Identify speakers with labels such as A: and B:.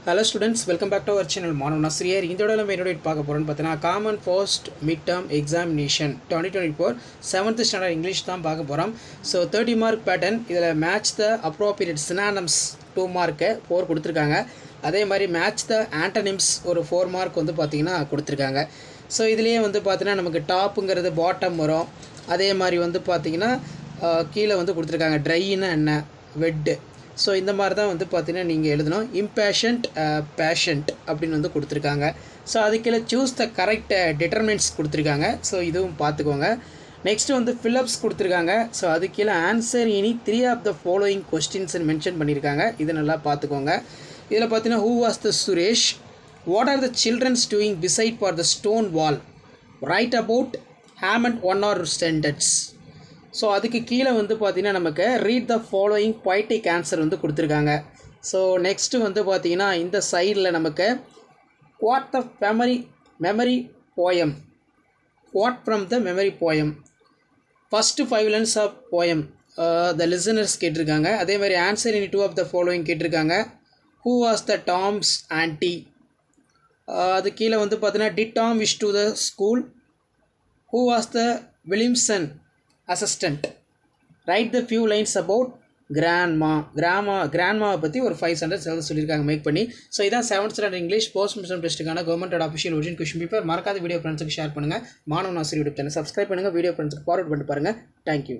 A: Hello students, welcome back to our channel. மாணவ நஸ்ரியர் இந்த வீடியோல நம்ம என்ன பார்க்க போறோம்னு பார்த்தீங்கன்னா common first mid term examination 2024 7th standard English தான் பார்க்க போறோம். ஸோ 30 மார்க் பேட்டர்ன் இதில் match the appropriate synonyms 2 mark 4 கொடுத்துருக்காங்க. அதே மாதிரி மேட்ச் த ஆண்டனிம்ஸ் ஒரு 4 மார்க் வந்து பார்த்தீங்கன்னா கொடுத்துருக்காங்க. ஸோ இதுலேயே வந்து பார்த்தீங்கன்னா நமக்கு டாப்புங்கிறது பாட்டம் வரும். அதே மாதிரி வந்து பார்த்தீங்கன்னா கீழே வந்து கொடுத்துருக்காங்க ட்ரைன்னா என்ன வெட்டு. ஸோ இந்த மாதிரி தான் வந்து பார்த்தீங்கன்னா நீங்கள் எழுதணும். இம்பேஷண்ட் பேஷண்ட் அப்படின்னு வந்து கொடுத்துருக்காங்க. ஸோ அதுக்கீழே சூஸ் த கரெக்ட் டிட்டர்மினன்ட்ஸ் கொடுத்துருக்காங்க. ஸோ இதுவும் பார்த்துக்கோங்க. நெக்ஸ்ட்டு வந்து ஃபில்லப்ஸ் கொடுத்துருக்காங்க. ஸோ அது கீழே ஆன்சர் இனி 3 ஆஃப் த ஃபாலோயிங் கொஸ்டின்ஸ்ன்னு மென்ஷன் பண்ணியிருக்காங்க. இது நல்லா பார்த்துக்கோங்க. இதில் பார்த்தீங்கன்னா who was the Suresh, what are the children's doing beside for the stone wall, write about ஹேமண்ட் ஒன் ஆர் சென்டென்ஸ். ஸோ அதுக்கு கீழே வந்து பார்த்திங்கன்னா நமக்கு read the following poetic answer வந்து கொடுத்துருக்காங்க. ஸோ நெக்ஸ்ட்டு வந்து பார்த்திங்கன்னா இந்த சைடில் நமக்கு quote the memory poem, quote from the memory poem, first 5 lines of poem the listeners கேட்டிருக்காங்க. அதே மாதிரி answer in 2 of the following கேட்டிருக்காங்க. Who was the Tom's aunty, அது கீழே வந்து பார்த்தீங்கன்னா did Tom wish to the school, who was the Williamson assistant, write the few lines about grandmaவை பற்றி ஒரு 5 sentences எழுத சொல்லியிருக்காங்க மேக் பண்ணி. ஸோ இதான் 7th standard English post mission டெஸ்ட்டுக்கான government official original question paper. மறக்காத வீடியோ ஃப்ரெண்ட்ஸுக்கு ஷேர் பண்ணுங்கள். மாணவ நாசிரியர் யூடியூப் சேனல் சப்ஸ்கிரைப் பண்ணுங்கள். வீடியோ ஃப்ரெண்ட்ஸுக்கு ஃபார்வர்ட் பண்ணிட்டு பாருங்கள். தேங்க்யூ.